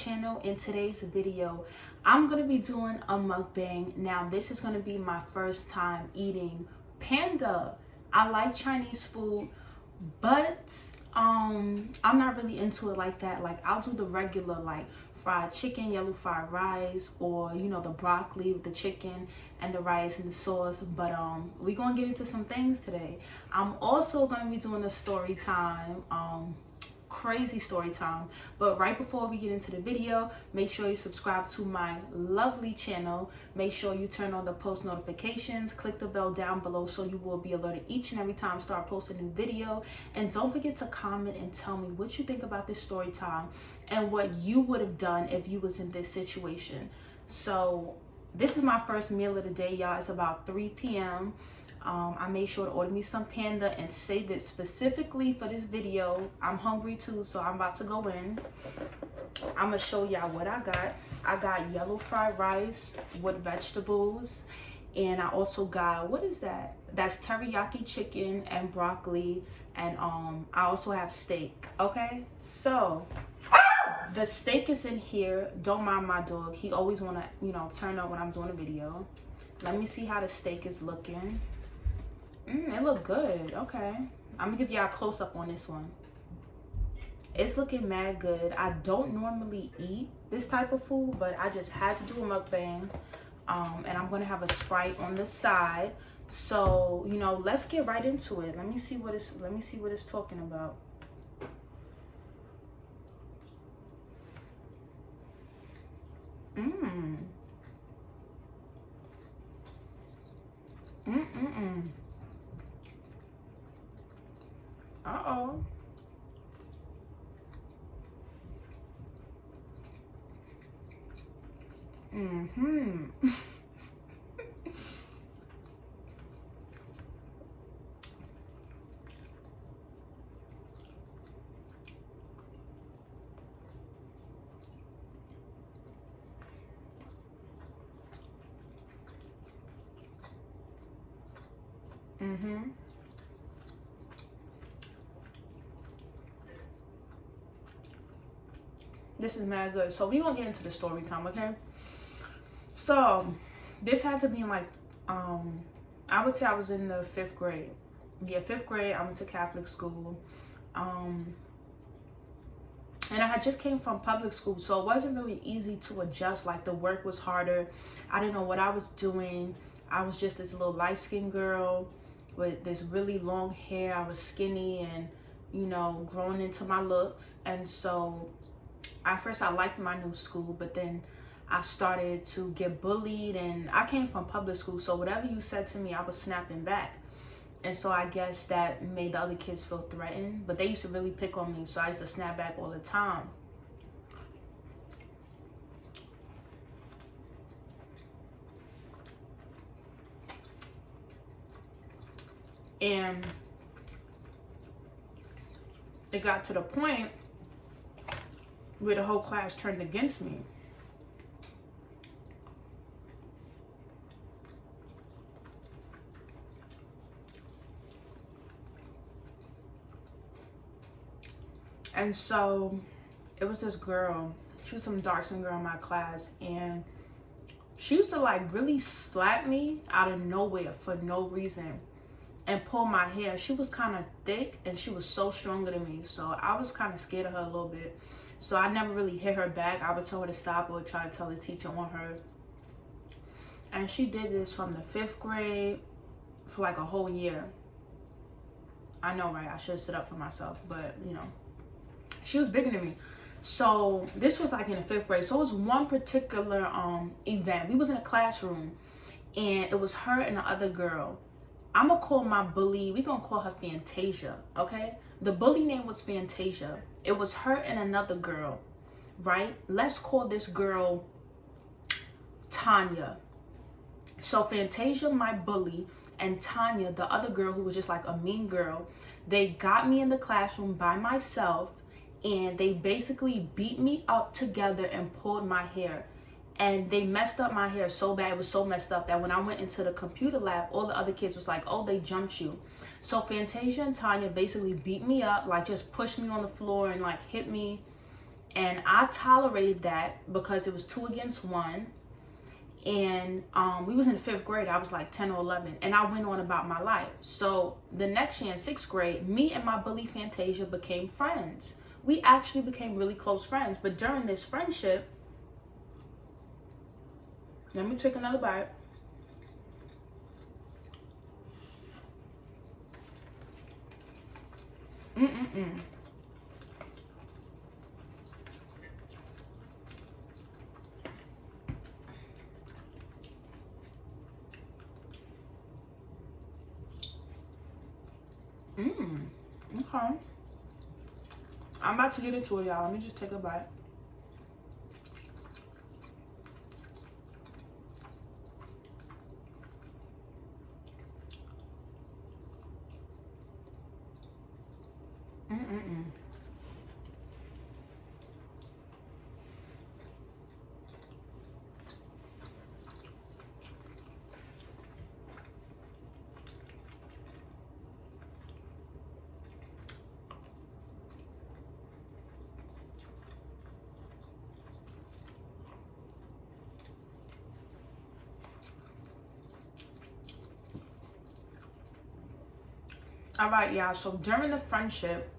channel. In today's video, I'm going to be doing a mukbang. Now, this is going to be my first time eating panda. I like Chinese food, but I'm not really into it like that. Like, I'll do the regular, like fried chicken, yellow fried rice, or you know, the broccoli with the chicken and the rice and the sauce. But we're gonna get into some things today. I'm also gonna be doing a story time, crazy story time. But right before we get into the video, make sure you subscribe to my lovely channel. Make sure you turn on the post notifications, click the bell down below so you will be alerted each and every time I start posting a new video. And don't forget to comment and tell me what you think about this story time and what you would have done if you was in this situation. So this is my first meal of the day, y'all. It's about 3 p.m. I made sure to order me some panda and save it specifically for this video. I'm hungry too, so I'm about to go in. I'm gonna show y'all what I got. I got yellow fried rice with vegetables, and I also got, what is that? That's teriyaki chicken and broccoli, and I also have steak. Okay, so the steak is in here. Don't mind my dog. He always wanna, you know, turn up when I'm doing a video. Let me see how the steak is looking. It look good. Okay, I'm gonna give y'all a close-up on this one. It's looking mad good. I don't normally eat this type of food, but I just had to do a mukbang, and I'm gonna have a Sprite on the side. So, you know, let's get right into it. Let me see what it's talking about. Uh-oh. This is mad good. So we gonna get into the story time, okay? So this had to be in like I would say I was in the 5th grade. Yeah, 5th grade. I went to Catholic school, and I had just came from public school, so it wasn't really easy to adjust. Like, the work was harder. I didn't know what I was doing. I was just this little light-skinned girl with this really long hair. I was skinny and, you know, growing into my looks. And so at first I liked my new school, but then I started to get bullied, and I came from public school, so whatever you said to me, I was snapping back. And so I guess that made the other kids feel threatened, but they used to really pick on me, so I used to snap back all the time. And it got to the point where the whole class turned against me. And so it was this girl. She was some dark-skinned girl in my class, and she used to like really slap me out of nowhere for no reason and pull my hair. She was kind of thick, and she was so stronger than me, so I was kind of scared of her a little bit. So I never really hit her back. I would tell her to stop, or try to tell the teacher on her. And she did this from the 5th grade for like a whole year. I know, right? I should have stood up for myself, but you know, she was bigger than me. So this was like in the 5th grade. So it was one particular event. We was in a classroom, and it was her and the other girl. I'm gonna call my bully, we gonna call her Fantasia, okay? The bully name was Fantasia. It was her and another girl, right? Let's call this girl Tanya. So Fantasia, my bully, and Tanya, the other girl who was just like a mean girl, they got me in the classroom by myself, and they basically beat me up together and pulled my hair. And they messed up my hair so bad. It was so messed up that when I went into the computer lab, all the other kids was like, oh, they jumped you. So Fantasia and Tanya basically beat me up, like just pushed me on the floor and like hit me. And I tolerated that because it was 2 against 1. And we was in 5th grade. I was like 10 or 11. And I went on about my life. So the next year in 6th grade, me and my bully Fantasia became friends. We actually became really close friends. But during this friendship, let me take another bite. Okay. I'm about to get into it, y'all. Let me just take a bite. All right, y'all. So during the friendship,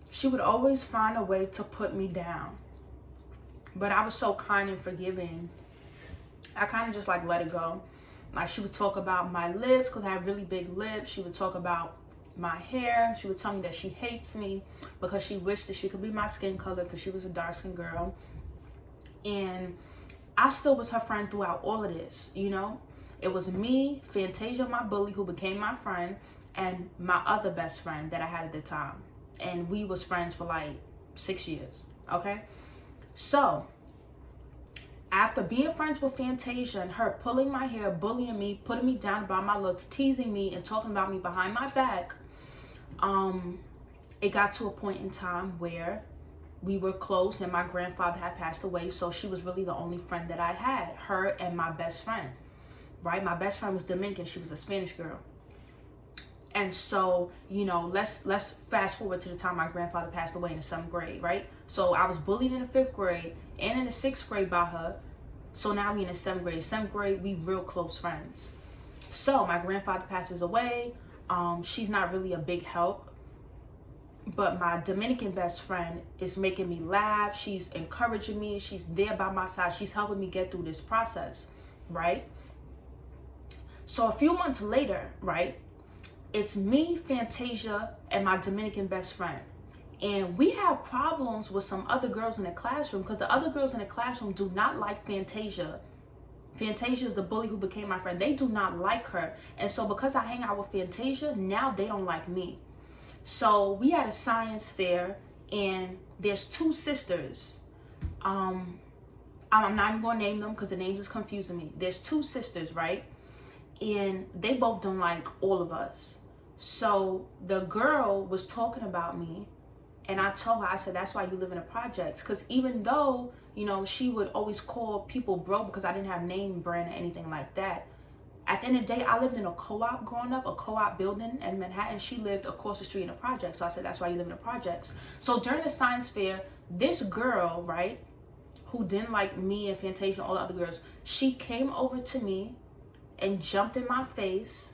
she would always find a way to put me down. But I was so kind and forgiving. I kind of just like let it go. Like she would talk about my lips because I have really big lips. She would talk about my hair. She would tell me that she hates me because she wished that she could be my skin color because she was a dark skinned girl. And I still was her friend throughout all of this, you know? It was me, Fantasia, my bully, who became my friend, and my other best friend that I had at the time. And we was friends for like 6 years, okay? So, after being friends with Fantasia and her pulling my hair, bullying me, putting me down about my looks, teasing me, and talking about me behind my back, it got to a point in time where we were close and my grandfather had passed away, so she was really the only friend that I had, her and my best friend, right? My best friend was Dominican. She was a Spanish girl. And so, you know, let's fast forward to the time my grandfather passed away in the 7th grade, right? So I was bullied in the 5th grade and in the 6th grade by her. So now we in the 7th grade. 7th grade, we real close friends. So my grandfather passes away. She's not really a big help. But my Dominican best friend is making me laugh. She's encouraging me. She's there by my side. She's helping me get through this process, right? So a few months later, right? It's me, Fantasia, and my Dominican best friend. And we have problems with some other girls in the classroom because the other girls in the classroom do not like Fantasia. Fantasia is the bully who became my friend. They do not like her. And so because I hang out with Fantasia, now they don't like me. So we had a science fair and there's 2 sisters. I'm not even going to name them because the names is confusing me. There's 2 sisters, right? And they both don't like all of us. So the girl was talking about me and I told her, I said, that's why you live in the projects. Because even though, you know, she would always call people bro because I didn't have name brand or anything like that. At the end of the day, I lived in a co-op growing up, a co-op building in Manhattan. She lived across the street in a project. So I said, that's why you live in the projects. So during the science fair, this girl, right, who didn't like me and Fantasia and all the other girls, she came over to me and jumped in my face.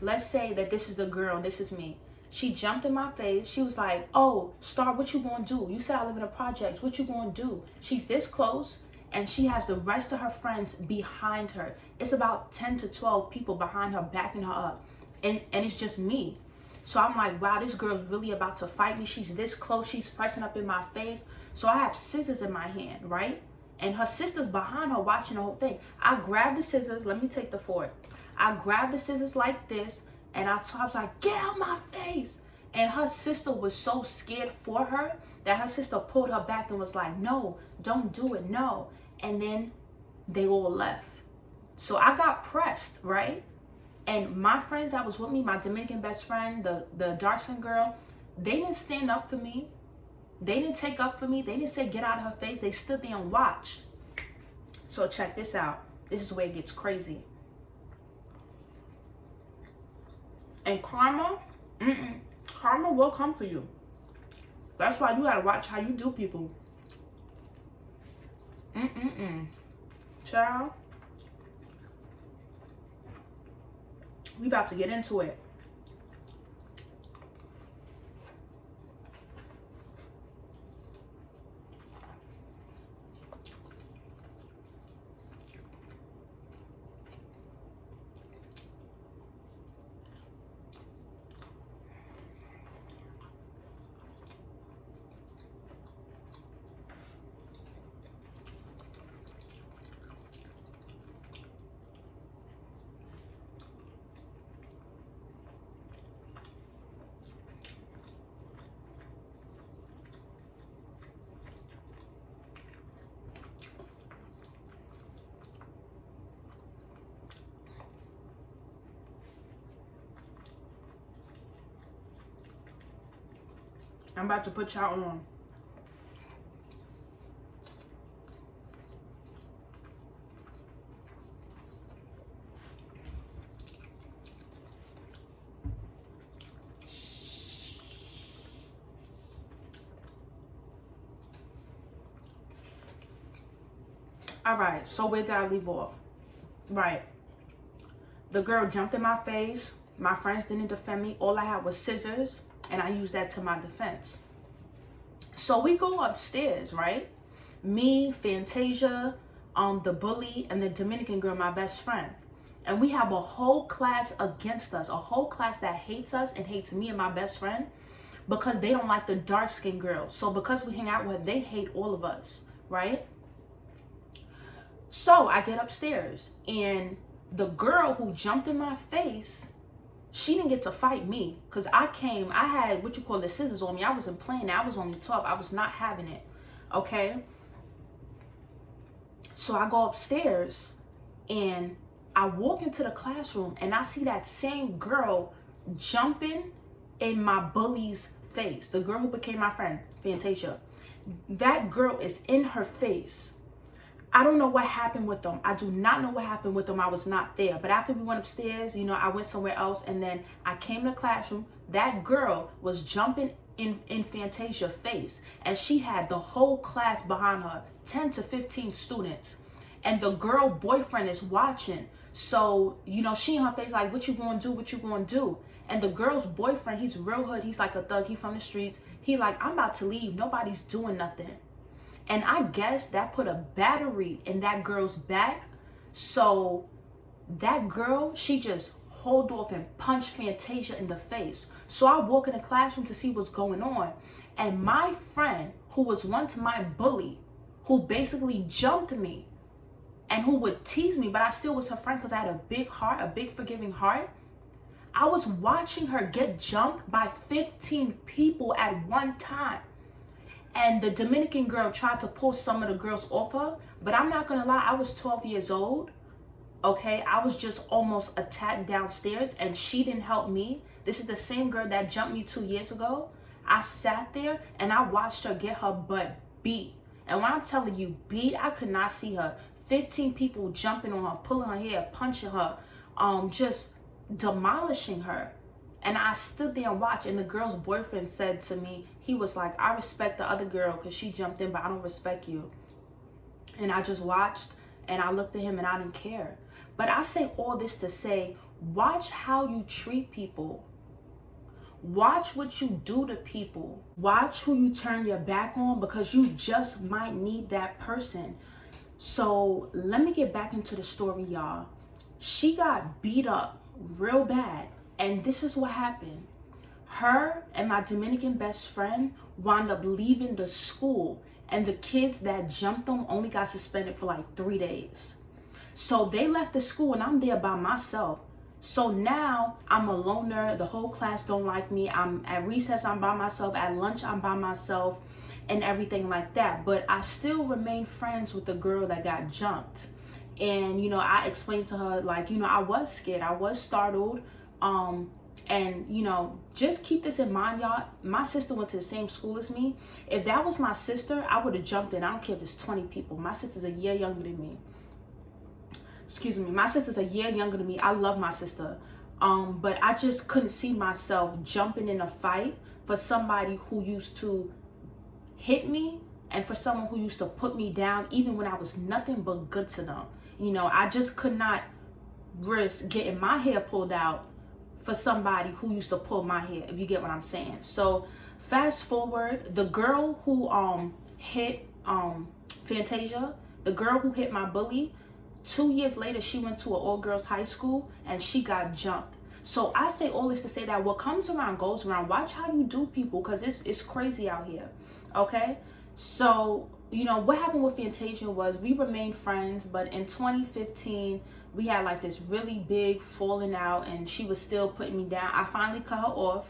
Let's say that this is the girl, this is me. She jumped in my face. She was like, oh, Star, what you gonna do? You said I live in a project. What you gonna do? She's this close and she has the rest of her friends behind her. It's about 10 to 12 people behind her, backing her up. And it's just me. So I'm like, wow, this girl's really about to fight me. She's this close. She's pressing up in my face. So I have scissors in my hand, right? And her sister's behind her watching the whole thing. I grabbed the scissors. Let me take the fork. I grabbed the scissors like this. And I was like, get out my face. And her sister was so scared for her that her sister pulled her back and was like, no, don't do it, no. And then they all left. So I got pressed, right? And my friends that was with me, my Dominican best friend, the dark skin girl, they didn't stand up for me. They didn't take up for me. They didn't say get out of her face. They stood there and watched. So check this out. This is where it gets crazy. And karma, karma will come for you. That's why you gotta watch how you do people. Child, we about to get into it. I'm about to put y'all on. All right, so where did I leave off? Right. The girl jumped in my face. My friends didn't defend me. All I had was scissors, and I used that to my defense. So we go upstairs, right? Me, Fantasia, the bully, and the Dominican girl, my best friend. And we have a whole class against us, a whole class that hates us and hates me and my best friend because they don't like the dark-skinned girl. So because we hang out with her, they hate all of us, right? So I get upstairs, and the girl who jumped in my face, she didn't get to fight me because I had what you call the scissors on me. I wasn't playing. I was only 12. I was not having it. Okay. So I go upstairs and I walk into the classroom and I see that same girl jumping in my bully's face. The girl who became my friend, Fantasia. That girl is in her face. I don't know what happened with them. I do not know what happened with them. I was not there. But after we went upstairs, I went somewhere else. And then I came to the classroom. That girl was jumping in Fantasia's face. And she had the whole class behind her, 10 to 15 students. And the girl boyfriend is watching. So, she in her face like, what you gonna do? What you gonna do? And the girl's boyfriend, he's real hood. He's like a thug. He from the streets. He like, I'm about to leave. Nobody's doing nothing. And I guess that put a battery in that girl's back. So that girl, she just hauled off and punched Fantasia in the face. So I walk in the classroom to see what's going on. And my friend, who was once my bully, who basically jumped me and who would tease me, but I still was her friend because I had a big heart, a big forgiving heart. I was watching her get jumped by 15 people at one time. And the Dominican girl tried to pull some of the girls off her. But I'm not going to lie, I was 12 years old. Okay, I was just almost attacked downstairs and she didn't help me. This is the same girl that jumped me 2 years ago. I sat there and I watched her get her butt beat. And when I'm telling you beat, I could not see her. 15 people jumping on her, pulling her hair, punching her, just demolishing her. And I stood there and watched, and the girl's boyfriend said to me, he was like, I respect the other girl because she jumped in, but I don't respect you. And I just watched, and I looked at him, and I didn't care. But I say all this to say, watch how you treat people. Watch what you do to people. Watch who you turn your back on because you just might need that person. So let me get back into the story, y'all. She got beat up real bad. And this is what happened. Her and my Dominican best friend wound up leaving the school. And the kids that jumped them only got suspended for like 3 days. So they left the school and I'm there by myself. So now I'm a loner. The whole class don't like me. I'm at recess, I'm by myself. At lunch, I'm by myself and everything like that. But I still remain friends with the girl that got jumped. And, I explained to her, like, I was scared. I was startled. And just keep this in mind, y'all. My sister went to the same school as me. If that was my sister, I would have jumped in. I don't care if it's 20 people. My sister's a year younger than me. Excuse me. My sister's a year younger than me. I love my sister. But I just couldn't see myself jumping in a fight for somebody who used to hit me and for someone who used to put me down even when I was nothing but good to them. You know, I just could not risk getting my hair pulled out for somebody who used to pull my hair, if you get what I'm saying. So fast forward, the girl who hit Fantasia, the girl who hit my bully, 2 years later she went to an all-girls high school and she got jumped. So I say all this to say that what comes around goes around. Watch how you do people, because it's crazy out here. Okay, so you know what happened with Fantasia was we remained friends, but in 2015 we had like this really big falling out and she was still putting me down. I finally cut her off,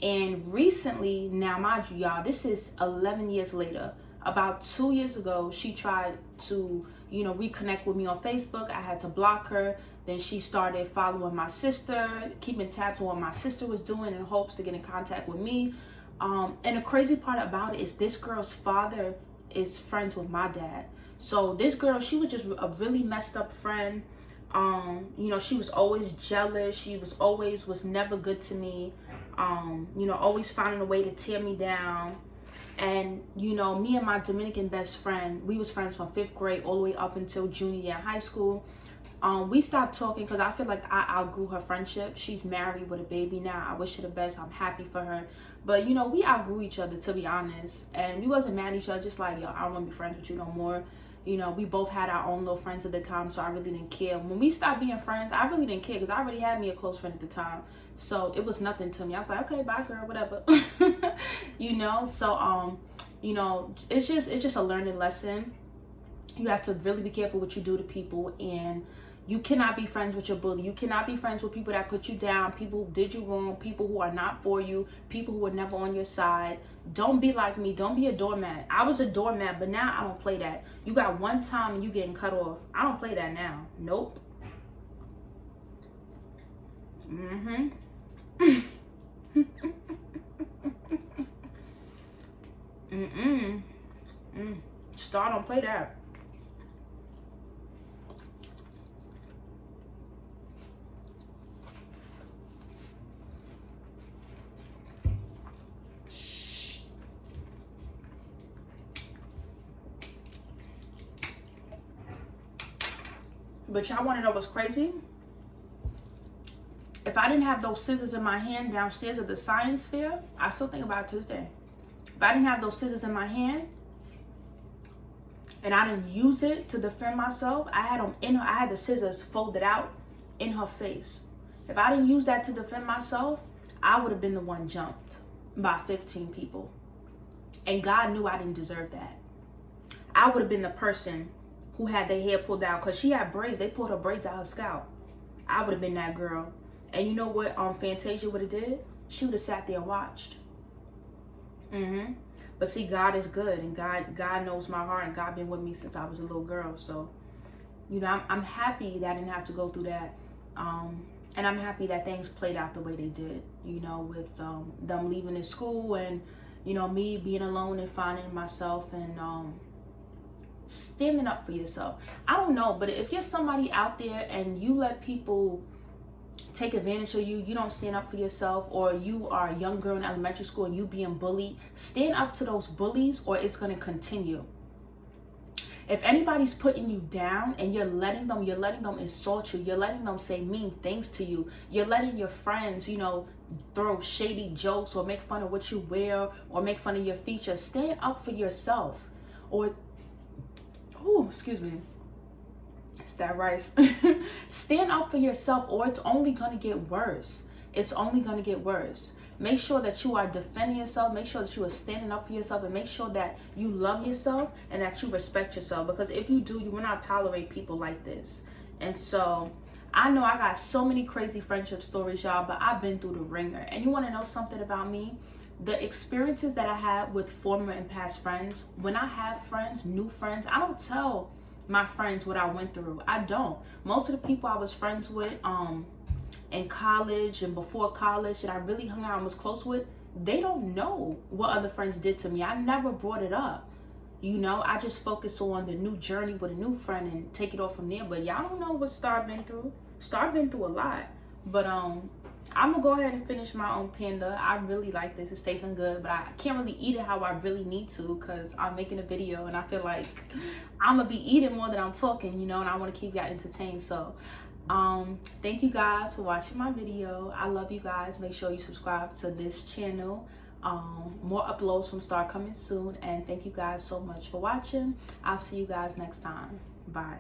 and recently, now mind you y'all, this is 11 years later, about 2 years ago she tried to, you know, reconnect with me on Facebook. I had to block her. Then she started following my sister, keeping tabs on what my sister was doing in hopes to get in contact with me. And the crazy part about it is this girl's father is friends with my dad. So this girl, she was just a really messed up friend. You know, she was always jealous. She was never good to me. You know, always finding a way to tear me down. And you know, me and my Dominican best friend, we was friends from 5th grade all the way up until junior year in high school. We stopped talking because I feel like I outgrew her friendship. She's married with a baby now. I wish her the best. I'm happy for her. But you know, we outgrew each other, to be honest. And we wasn't mad at each other, just like, yo, I don't want to be friends with you no more. You know, we both had our own little friends at the time, so I really didn't care. When we stopped being friends, I really didn't care because I already had me a close friend at the time. So it was nothing to me. I was like, okay, bye girl, whatever. You know, so you know, it's just a learning lesson. You have to really be careful what you do to people, and you cannot be friends with your bully. You cannot be friends with people that put you down, people who did you wrong, people who are not for you, people who are never on your side. Don't be like me. Don't be a doormat. I was a doormat, but now I don't play that. You got one time and you getting cut off. I don't play that now. Nope. Star don't play that. But y'all want to know what's crazy? If I didn't have those scissors in my hand downstairs at the science fair, I still think about it to this day. If I didn't have those scissors in my hand and I didn't use it to defend myself, I had the scissors folded out in her face. If I didn't use that to defend myself, I would have been the one jumped by 15 people. And God knew I didn't deserve that. I would have been the person who had their hair pulled out, because she had braids. They pulled her braids out her scalp. I would have been that girl. And you know what Fantasia would have did? She would have sat there and watched. But see, God is good, and God knows my heart, and God been with me since I was a little girl. So, you know, I'm happy that I didn't have to go through that. And I'm happy that things played out the way they did, you know, with them leaving the school, and, you know, me being alone and finding myself, and standing up for yourself. I don't know, but if you're somebody out there and you let people take advantage of you, you don't stand up for yourself, or you are a young girl in elementary school and you being bullied, stand up to those bullies, or it's going to continue. If anybody's putting you down and you're letting them insult you, you're letting them say mean things to you, you're letting your friends, you know, throw shady jokes or make fun of what you wear or make fun of your features, stand up for yourself. Or excuse me, it's that rice. Stand up for yourself, or it's only gonna get worse. It's only gonna get worse. Make sure that you are defending yourself. Make sure that you are standing up for yourself, and make sure that you love yourself and that you respect yourself. Because if you do, you will not tolerate people like this. And so I know I got so many crazy friendship stories, y'all, but I've been through the ringer. And you want to know something about me? The experiences that I had with former and past friends, when I have friends, new friends, I don't tell my friends what I went through. I don't. Most of the people I was friends with in college and before college that I really hung out and was close with, they don't know what other friends did to me. I never brought it up. You know, I just focus on the new journey with a new friend and take it off from there. But y'all don't know what Star been through. Star been through a lot. But I'm gonna go ahead and finish my own panda. I really like this. It's tasting good, but I can't really eat it how I really need to because I'm making a video and I feel like I'm gonna be eating more than I'm talking, you know, and I want to keep y'all entertained. So thank you guys for watching my video. I love you guys. Make sure you subscribe to this channel. More uploads from start coming soon, and thank you guys so much for watching. I'll see you guys next time. Bye.